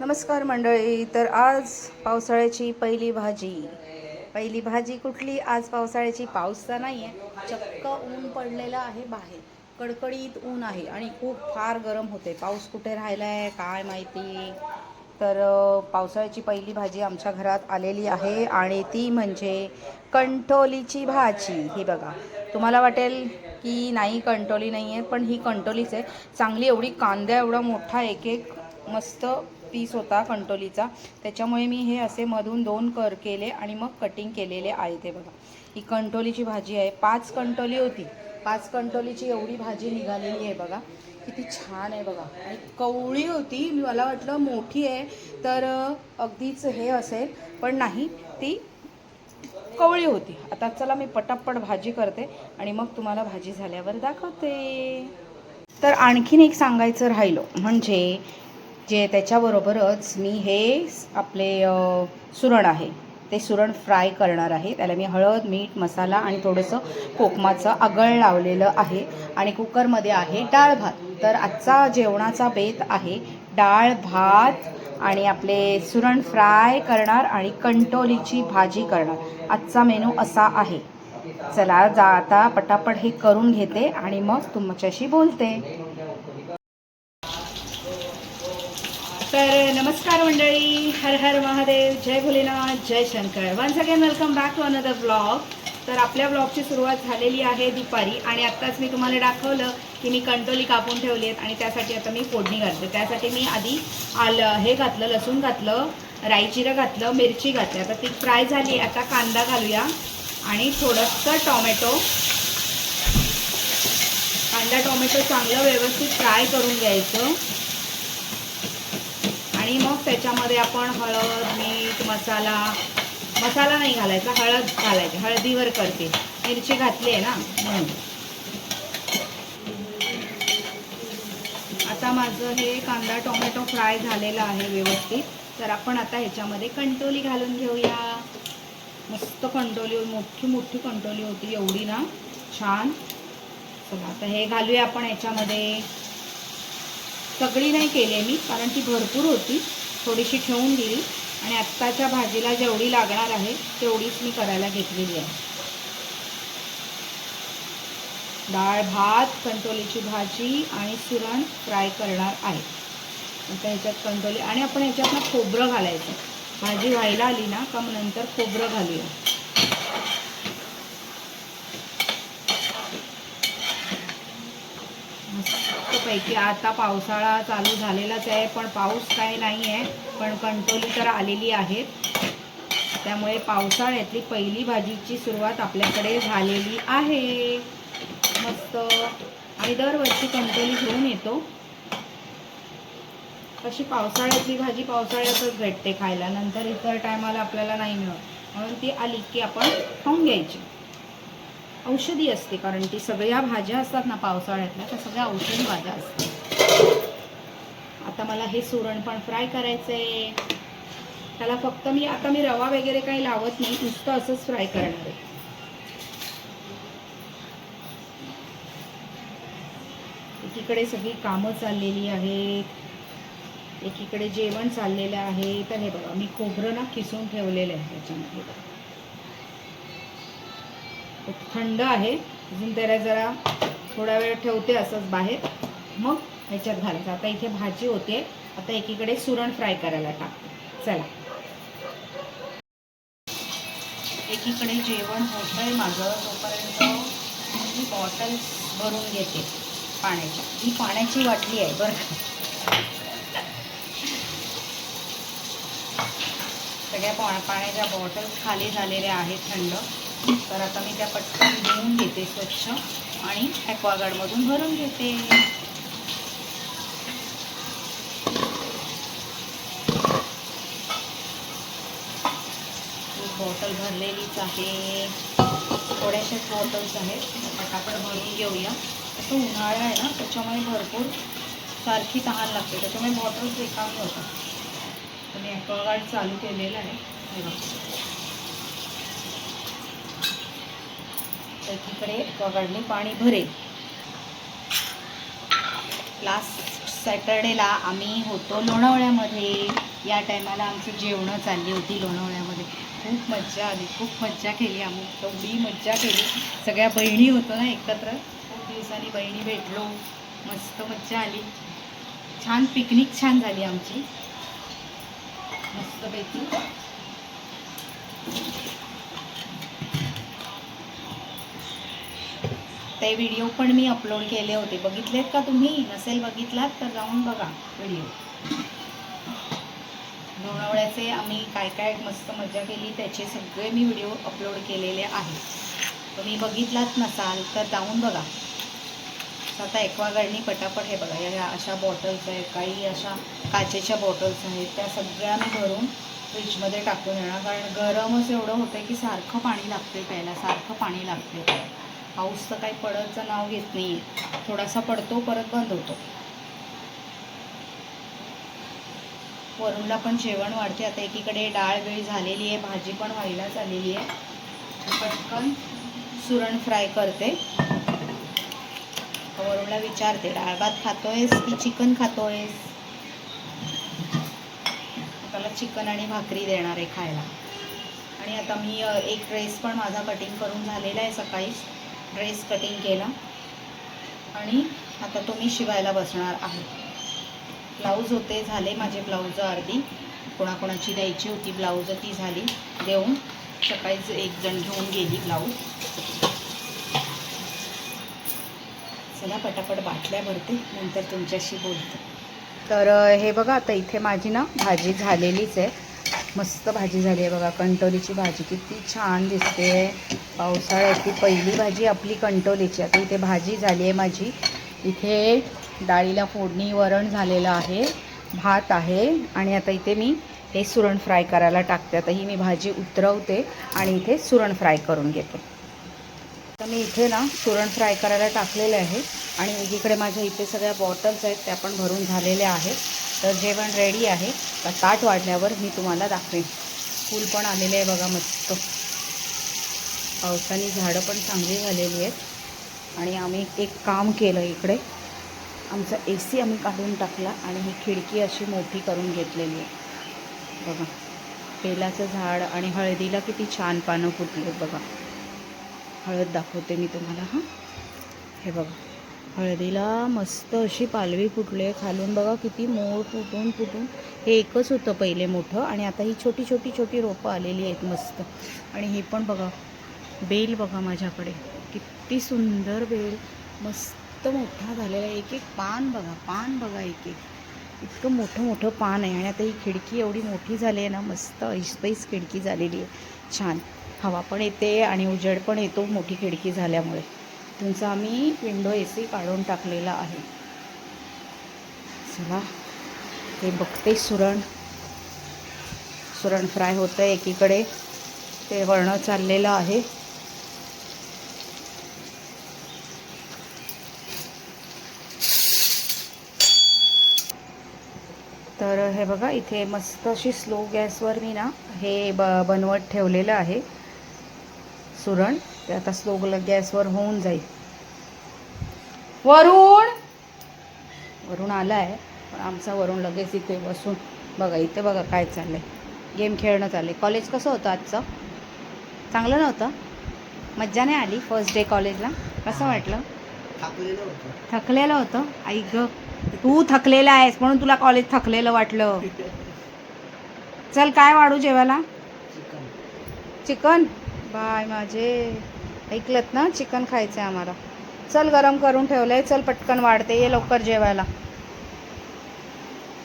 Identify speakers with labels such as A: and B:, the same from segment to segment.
A: नमस्कार मंडळी. तर आज पावसाळ्याची पहिली भाजी कुठली? आज पावसाळ्याची. पाऊस तर नाही आहे, चक्क ऊन पडलेलं आहे बाहेर, कडकडीत ऊन आहे आणि खूप फार गरम होते. पाऊस कुठे राहिला आहे काय माहिती. तर पावसाळ्याची पहिली भाजी आमच्या घरात आलेली आहे आणि ती म्हणजे कंटोलीची भाजी. ही बघा, तुम्हाला वाटेल की नाही कंटोली नाही आहे, पण ही कंटोलीच आहे. चांगली एवढी कांद्या एवढा मोठा एक एक मस्त पीस होता कंटोलीचा, त्याच्यामुळे मी हे असे मधून दोन केले आणि मग कटिंग केलेले आहे. ते बघा, ही कंटोलीची भाजी आहे. 5 कंटोली होती, 5 कंटोलीची एवढी भाजी निघालेली आहे. बघा किती छान आहे बघा. आणि कवळी होती, मला वाटलं मोठी आहे तर अगदीच हे असेल, पण नाही, ती कवळी होती. आता चला मी पटापट भाजी करते आणि मग तुम्हाला भाजी झाल्यावर दाखवते. तर आणखीन एक सांगायचं राहिलं म्हणजे जे त्याच्याबरोबरच मी हे आपले सुरण आहे ते सुरण फ्राय करणार आहे. त्याला मी हळद, मीठ, मसाला आणि थोडंसं कोकमाचं आगळ लावलेलं आहे आणि कुकरमध्ये आहे डाळ भात. तर आजचा जेवणाचा बेत आहे डाळ भात आणि आपले सुरण फ्राय करणार आणि कंटोलीची भाजी करणार. आजचा मेनू असा आहे. चला आता पटापट हे करून घेते आणि मग तुमच्याशी बोलते. तर नमस्कार मंडळी, हर हर महादेव, जय भोलेनाथ, जय Shankar. Once again welcome back to another blog. तर आपल्या ब्लॉगची सुरुवात झालेली आहे दुपारी आणि आत्ताच मी तुम्हाला दाखवलं की मी कंटोली कापून ठेवली आहेत आणि त्यासाठी आता मी फोडणी घालते. त्यासाठी मी आधी हे घातलं, लसूण घातलं, राई जिरं घातलं, मिरची घातली. आता ती फ्राय झाली. आता कांदा घालूया आणि थोडंसं टॉमॅटो. कांदा टॉमॅटो चांगलं व्यवस्थित फ्राय करून घ्यायचं आणि मग त्याच्यामध्ये आपण हळद, मीठ, मसाला नाही घालायचा, हळद घालायची. हळदीवर करते, मिरची घातली आहे ना म्हणून. आता माझं हे कांदा टोमॅटो फ्राय झालेलं आहे व्यवस्थित. तर आपण आता ह्याच्यामध्ये कंटोली घालून घेऊया. मस्त कंटोली, मोठी मोठी कंटोली होती एवढी ना, छान. चला आता हे घालूया आपण ह्याच्यामध्ये. सगळी नाही केली मी कारण ती भरपूर होती, थोडीशी ठेवून दिली आणि आत्ताच्या भाजीला जेवढी लागणार आहे तेवढीच मी करायला घेतलेली आहे. डाळ भात, कंटोलीची भाजी आणि सुरण फ्राय करणार आहे. आता ह्याच्यात कंटोली आणि आपण ह्याच्यात ना खोबरं घालायचं. भाजी व्हायला आली ना का मग नंतर खोबरं घालूया. मस्तपैकी. आता पावसाळा चालू झालेलाच आहे, पण पाऊस काही नाही आहे, पण कंटोली तर आलेली आहेत. त्यामुळे पावसाळ्यातली पहिली भाजीची सुरुवात आपल्याकडे झालेली आहे. मस्त. आणि दरवर्षी कंटोली घेऊन येतो. अशी पावसाळ्यातली भाजी पावसाळ्यातच भेटते खायला, नंतर इतर टायमाला आपल्याला नाही मिळत. म्हणून ती आली की आपण खाऊन घ्यायची. औषधी असते कारण ती सगळ्या भाज्या असतात ना पावसाळ्यातल्या, त्या सगळ्या औषधी भाज्या असतात. आता मला हे सुरण पण फ्राय करायचं आहे. त्याला फक्त मी रवा वगैरे काही लावत नाही, नुसतं असंच फ्राय करणार आहे. एकीकडे सगळी कामं चाललेली आहेत, एकीकडे जेवण चाललेलं आहे. तर हे बघा, मी खोबरं ना किसून ठेवलेलं आहे त्याच्यामध्ये. खूप थंड आहे, अजून त्याला जरा थोडा वेळ ठेवते असंच बाहेर, मग ह्याच्यात घालायचं. आता इथे भाजी होते, आता एकीकडे सुरण फ्राय करायला टाकते. चला. एकीकडे जेवण होतंय माझं, तोपर्यंत मी बॉटल भरून घेते पाण्याची. ही पाण्याची बाटली आहे बरं. सगळ्या पाण्याच्या बॉटल्स खाली झालेल्या आहेत थंड. तर आता मी त्या पटकन धुवून घेते स्वच्छ आणि ॲक्वागार्डमधून भरून घेते. बॉटल भरलेलीच आहे, थोड्याशाच बॉटल्स आहेत, पटापट भरून घेऊया. असं उन्हाळा आहे ना, त्याच्यामुळे भरपूर सारखी तहान लागते, त्याच्यामुळे बॉटल्स रिकामी होतात. तर मी ॲक्वागार्ड चालू केलेलं आहे. एकीकडे ॲक्वागार्डने पाणी भरेल. लास्ट सॅटर्डेला आम्ही होतो लोणावळ्यामध्ये. या टायमाला आमचं जेवणं चालली होती लोणावळ्यामध्ये. खूप मज्जा आली, खूप मज्जा केली आम्ही. एवढी मज्जा केली, सगळ्या बहिणी होतो ना एकत्र. खूप दिवसांनी बहिणी भेटलो, मस्त मज्जा आली. छान पिकनिक छान झाली आमची मस्तपैकी. ते व्हिडिओ पण मी अपलोड केले होते, बघितलेत का तुम्ही? नसेल बघितलात तर जाऊन बघा व्हिडिओ. लोणावळ्याचे आम्ही काय काय मस्त मजा केली त्याचे सगळे मी व्हिडिओ अपलोड केलेले आहेत. तुम्ही बघितलात नसाल तर जाऊन बघा. आता ॲक्वागार्डनी पटापट हे बघा, या अशा बॉटल्स आहेत, काही अशा काचेच्या बॉटल्स आहेत, त्या सगळ्या मी भरून फ्रीजमध्ये टाकून येणार. कारण गरमच एवढं होतं की सारखं पाणी लागते प्यायला, सारखं पाणी लागते. पाऊस तर काही पडायचं नाव घेत नाही आहे, थोडासा पडतो परत बंद होतो. वरूनला पण जेवण वाढते. आता एकीकडे डाळ वेळ झालेली आहे, भाजी पण व्हायलाच आलेली आहे. पटकन सुरण फ्राय करते. वरूनला विचारते, डाळ भात खातोयस की चिकन खातोयस? त्याला चिकन आणि भाकरी देणार आहे खायला. आणि आता मी एक ड्रेस पण माझा कटिंग करून झालेला आहे. सकाळीच ड्रेस कटिंग केला आणि आता तो मी शिवायला बसणार आहे. ब्लाऊज होते, झाले माझे ब्लाऊज अर्धी. कोणाकोणाची द्यायची होती ब्लाऊज, ती झाली देऊन. सकाळीच एक जण घेऊन गेली ब्लाऊज. चला पटापट बाटल्या भरते, नंतर तुमच्याशी बोलते. तर हे बघा, आता इथे माझी ना भाजी झालेलीच आहे. मस्त भाजी झाली आहे बघा. कंटोलीची भाजी किती छान दिसते. पावसाळ्यातली पहिली भाजी आपली कंटोलीची. आता इथे भाजी झाली आहे माझी. इथे डाळीला फोडणी, वरण झालेलं आहे, भात आहे आणि आता इथे मी हे सुरण फ्राय करायला टाकते. आता ही मी भाजी उतरवते आणि इथे सुरण फ्राय करून घेते. तर मी इथे ना सुरण फ्राय करायला टाकलेलं आहे आणि एकीकडे माझ्या इथे सगळ्या बॉटल्स आहेत, त्या पण भरून झालेल्या आहेत. तर जेवण रेडी आहे. तर ताट वाढल्यावर मी तुम्हाला दाखवेन. फूल पण आलेले आहे बघा मस्त. पावसाने झाडं पण चांगली झालेली आहेत. आणि आम्ही एक काम केलं, इकडे आमचा AC आम्ही काढून टाकला आणि ही खिडकी अशी मोठी करून घेतलेली आहे बघा. बेलाचं झाड आणि हळदीला किती छान पानं फुटली बघा. हळद दाखवते मी तुम्हाला. हां, हे बघा, हळदीला मस्त अशी पालवी फुटली आहे खालून बघा. किती मोड फुटून फुटून. हे एकच होतं पहिले मोठं आणि आता ही छोटी छोटी छोटी रोपं आलेली आहेत मस्त. आणि हे पण बघा, बेल बघा माझ्याकडे, किती सुंदर बेल, मस्त मोठा झालेला आहे. एक एक पान बघा, पान बघा, एक एक इतकं मोठं मोठं पान आहे. आणि आता ही खिडकी एवढी मोठी झाली आहे ना, मस्त ऐसपैस खिडकी झालेली आहे. छान हवा पण येते आणि उजेड पण येतो मोठी खिडकी झाल्यामुळे. तुमचा आम्ही विंडो AC काढून टाकलेला आहे. चला ते बघते. सुरण फ्राय होतं एकीकडे, ते वळणं चाललेलं आहे. तर हे बघा, इथे मस्त अशी स्लो गॅसवर मी ना हे बनवत ठेवलेलं आहे सुरण. ते आता स्लो गॅसवर होऊन जाईल. वरून आला आहे, पण आमचा वरून लगेच इथे बसून बघा, इथे बघा काय चाललं आहे, गेम खेळणं चाललं आहे. कॉलेज कसं होतं आजचं? चांगलं नव्हतं? मज्जा नाही आली फर्स्ट डे कॉलेजला? कसं वाटलं? थकलेलं होतं? आई ग, तू थकलेला आहेस म्हणून तुला कॉलेज थकलेलं वाटलं. चल काय वाढू जेवायला? चिकन. बाय माझे, ऐकलत ना, चिकन खायचं आहे आम्हाला. चल गरम करून ठेवलं आहे, चल पटकन वाढते, ये लवकर जेवायला.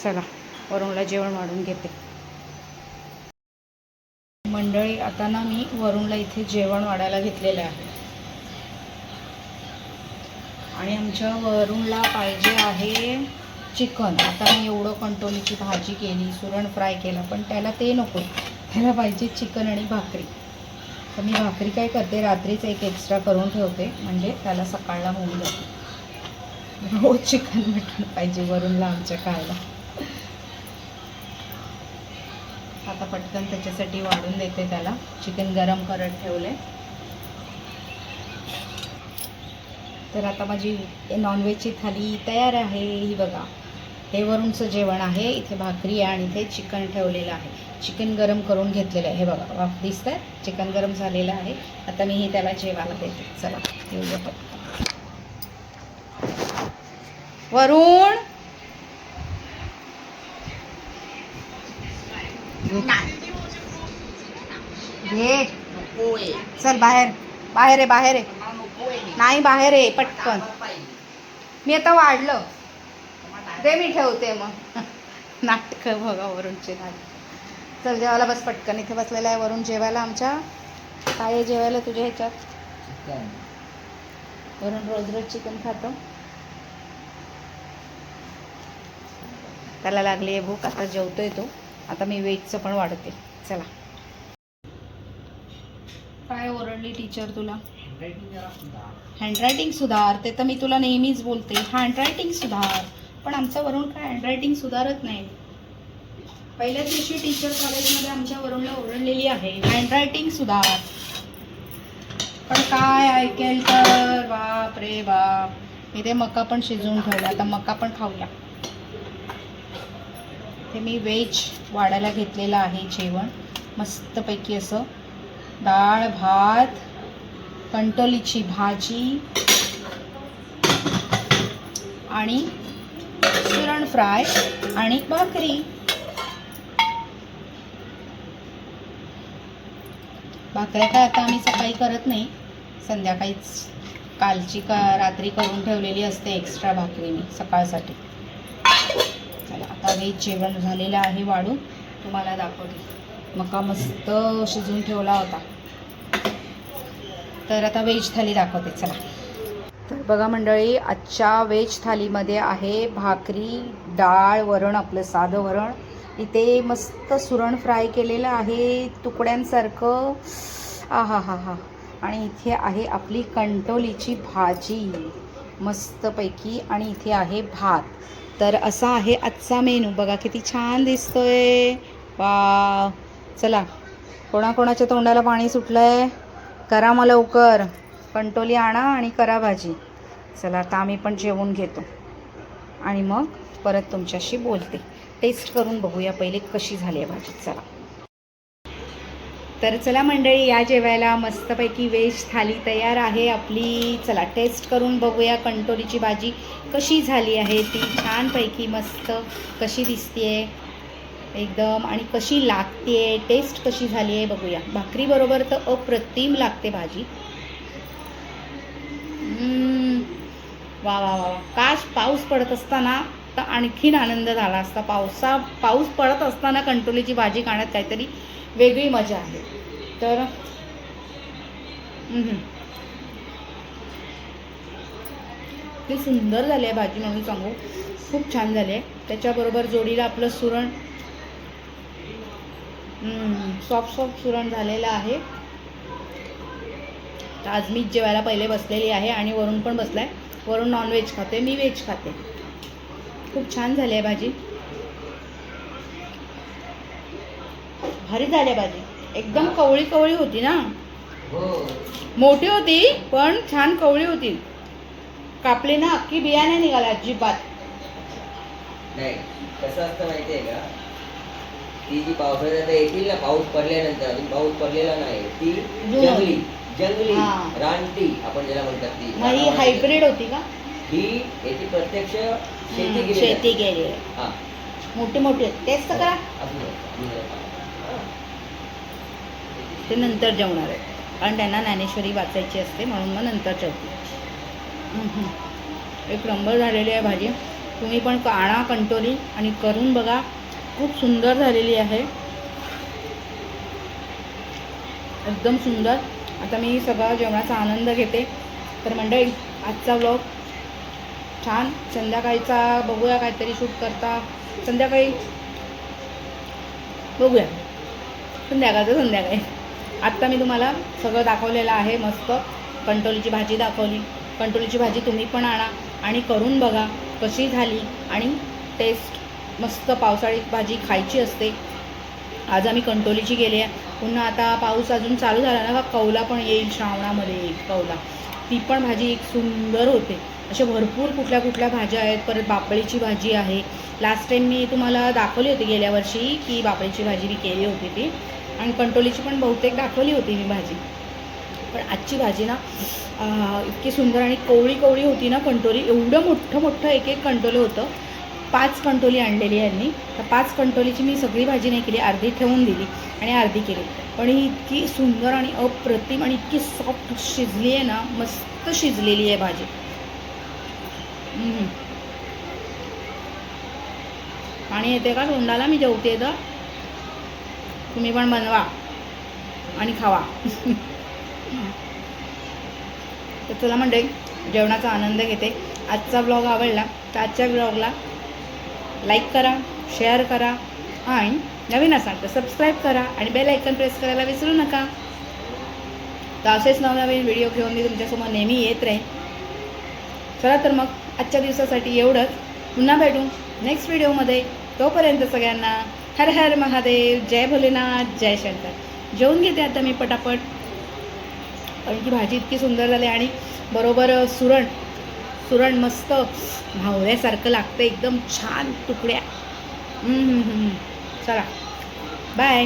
A: चला वरूनला जेवण वाढून घेते. मंडळी, आता ना मी वरूनला इथे जेवण वाढायला घेतलेलं आहे आणि आमच्या वरूनला पाहिजे आहे चिकन. आता मी एवढं कंटोलीची भाजी केली, सुरण फ्राय केला, पण त्याला ते नको, त्याला पाहिजे चिकन आणि भाकरी. तर मी भाकरी काय करते, रात्रीच एक एक्स्ट्रा करून ठेवते, म्हणजे त्याला सकाळला होऊन जाते. रोज चिकन मटण पाहिजे वरूनला आमच्या खायला. आता पटकन त्याच्यासाठी वाढून देते त्याला. चिकन गरम करत ठेवले. तर आता माझी नॉनव्हेजची थाली तयार आहे. ही बघा, हे वरूणचं जेवण आहे. इथे भाकरी आहे आणि इथे चिकन ठेवलेलं आहे. चिकन गरम करून घेतलेलं आहे. हे बघा वाफ दिसतंय, चिकन गरम झालेलं आहे. आता मी त्याला जेवायला देते. चला येऊया पटकन. वरुण घे, चल बाहेर, बाहेर आहे, बाहेर आहे. नाही बाहेर आहे पटकन. मी आता वाढलं दे, मी ठेवते मग. नाटकं बघा वरूणचे नाटक. चल जेवायला बस पटकन. इथे बसलेला आहे वरून जेवायला आमच्या. काय आहे जेवायला तुझ्या ह्याच्यात? वरून रोज रोज चिकन खातो. त्याला लागली आहे भूक, आता जेवतोय तो. आता मी वेटचं पण वाढते. चला. काय ओरडली टीचर तुला? हँडरायटिंग सुधार. ते तर मी तुला नेहमीच बोलते, हँडरायटिंग सुधार. पण आमचा वरून काय हँडरायटिंग सुधारत नाही. पहिल्याच दिवशी टीचर कॉलेजमध्ये आमच्या वरूणला ओरडलेली आहे, हँडरायटिंग सुधार. पण काय ऐकेल तर. बाप रे बाप. इथे मका पण शिजवून ठेवला, आता मका पण खाऊया. ते मी व्हेज वाढायला घेतलेलं आहे जेवण. मस्तपैकी असं डाळ भात, कंटोलीची भाजी आणि सुरण फ्राय आणि भाकरी. भाकऱ्या काय आता आम्ही सकाळी करत नाही, संध्याकाळीच. कालची रात्री करून ठेवलेली असते एक्स्ट्रा भाकरी मी सकाळसाठी. चला आता व्हेज जेवण झालेलं आहे वाढून, तुम्हाला दाखवते. मका मस्त शिजवून ठेवला होता. तर आता व्हेज थाली दाखवते. चला. तर बघा मंडळी, आजच्या व्हेज थालीमध्ये आहे भाकरी, डाळ, वरण, आपलं साधं वरण. इथे मस्त सुरण फ्राय केलेलं आहे तुकड्यांसारखं. आहा हा हा. आणि इथे आहे आपली कंटोलीची भाजी मस्तपैकी. आणि इथे आहे भात. तर असा आहे आजचा मेनू. बघा किती छान दिसतोय. वा. चला, कोणाकोणाच्या तोंडाला पाणी सुटलंय, करा मग लवकर. कंटोली आणा आणि करा भाजी. चला आता आम्ही पण जेवून घेतो आणि मग परत तुमच्याशी बोलते. टेस्ट करून बघूया पहिले कशी झाली आहे भाजी. चला. तर चला मंडळी, या जेवायला मस्तपैकी व्हेज थाली तयार आहे आपली. चला टेस्ट करून बघूया कंटोलीची भाजी कशी झाली आहे. ती छानपैकी मस्त कशी दिसतीये एकदम, आणि कशी लागते, टेस्ट कशी झाली आहे बघूया. भाकरीबरोबर तर अप्रतिम लागते भाजी. वा वा वा. काश पाऊस पडत असताना तर आणखीन आनंद झाला असता. पाऊस पडत असताना कंटोलीची भाजी खाण्यात काहीतरी वेगळी मजा आहे. तर ती सुंदर झाली आहे भाजी म्हणून सांगू. खूप छान झाली आहे. त्याच्याबरोबर जोडीला आपलं सुरण, सॉफ्ट सुरण झालेलं आहे. आज मीच जेवायला पहिले बसलेली आहे आणि वरून पण बसलाय. वरून नॉनव्हेज खाते, मी व्हेज खाते. खूप छान झाली आहे भाजी, भारी झाली आहे भाजी. एकदम कवळी कवळी होती ना, मोठी होती पण छान कवळी होती. कापली ना अख्खी बिया नाही निघाला अजिबात.
B: नाही कसं असतं माहिती आहे का, ती जी पावसाळ्यात येतील ना, पाऊस पडल्यानंतर, अजून पाऊस पडलेला नाही, ती जंगली रानटी आपण ज्याला म्हणतात ती.
A: ही हायब्रिड होती का?
B: ही याची प्रत्यक्ष
A: शेती केली.
B: हा,
A: मोठी मोठी टेस्ट करा. ते नंतर जेवणार आहे कारण त्यांना ज्ञानेश्वरी वाचायची असते, म्हणून मग नंतर जेवते. एक नंबर झालेली आहे भाजी. तुम्ही पण आणा कंटोली आणि करून बघा. खूप सुंदर झालेली आहे, एकदम सुंदर. आता मी सगळा जेवणाचा आनंद घेते. तर मंडळी, आजचा व्लॉग छान. संध्याकाळीचा बघूया काहीतरी शूट करता. संध्याकाळी बघूया, संध्याकाळी. आत्ता मी तुम्हाला सगळं दाखवलेलं आहे. मस्त कंटोलीची भाजी दाखवली. कंटोलीची भाजी तुम्ही पण आणा आणि करून बघा कशी झाली. आणि टेस्ट मस्त. पावसाळी भाजी खायची असते. आज आम्ही कंटोलीची गेली आहे. पुन्हा आता पाऊस अजून चालू झाला ना का कौला पण येईल, श्रावणामध्ये येईल कौला. ती पण भाजी एक सुंदर होते. अशा भरपूर कुठल्या कुठल्या भाज्या आहेत. परत बापळीची भाजी आहे. लास्ट टाईम मी तुम्हाला दाखवली होती गेल्या वर्षी की बापळीची भाजी मी केली होती ती, आणि कंटोलीची पण बहुतेक दाखवली होती मी भाजी. पण आजची भाजी ना इतकी सुंदर आणि कवळी कवळी होती ना कंटोली. एवढं मोठं मोठं एक एक कंटोलं होतं. 5 कंटोली आणलेली यांनी. तर 5 कंटोलीची मी सगळी भाजी नाही केली, अर्धी ठेवून दिली आणि अर्धी केली. पण ही इतकी सुंदर आणि अप्रतिम आणि इतकी सॉफ्ट शिजली आहे ना, मस्त शिजलेली आहे भाजी. पाणी येते का तोंडाला मी जेवते तर. तुम्ही पण बनवा आणि खावा. तर चला म्हणजे जेवणाचा आनंद घेते. आजचा ब्लॉग आवडला तर आजच्या ब्लॉगला लाईक करा, शेअर करा आणि नवीन असाल तर सबस्क्राईब करा आणि बेल आयकन प्रेस करायला विसरू नका. तर असेच नवनवीन व्हिडिओ घेऊन मी तुमच्यासमोर नेहमी येत राहीन. चला तर मग आजच्या दिवसासाठी एवढंच. पुन्हा भेटू नेक्स्ट व्हिडिओमध्ये. तोपर्यंत सगळ्यांना हर हर महादेव, जय भोलेनाथ, जय शंकर. जेवून घेते आता मी पटापट, कारण की भाजी इतकी सुंदर झाली आणि बरोबर सुरण मस्त भावऱ्यासारखं लागतं, एकदम छान तुकड्या. चला बाय.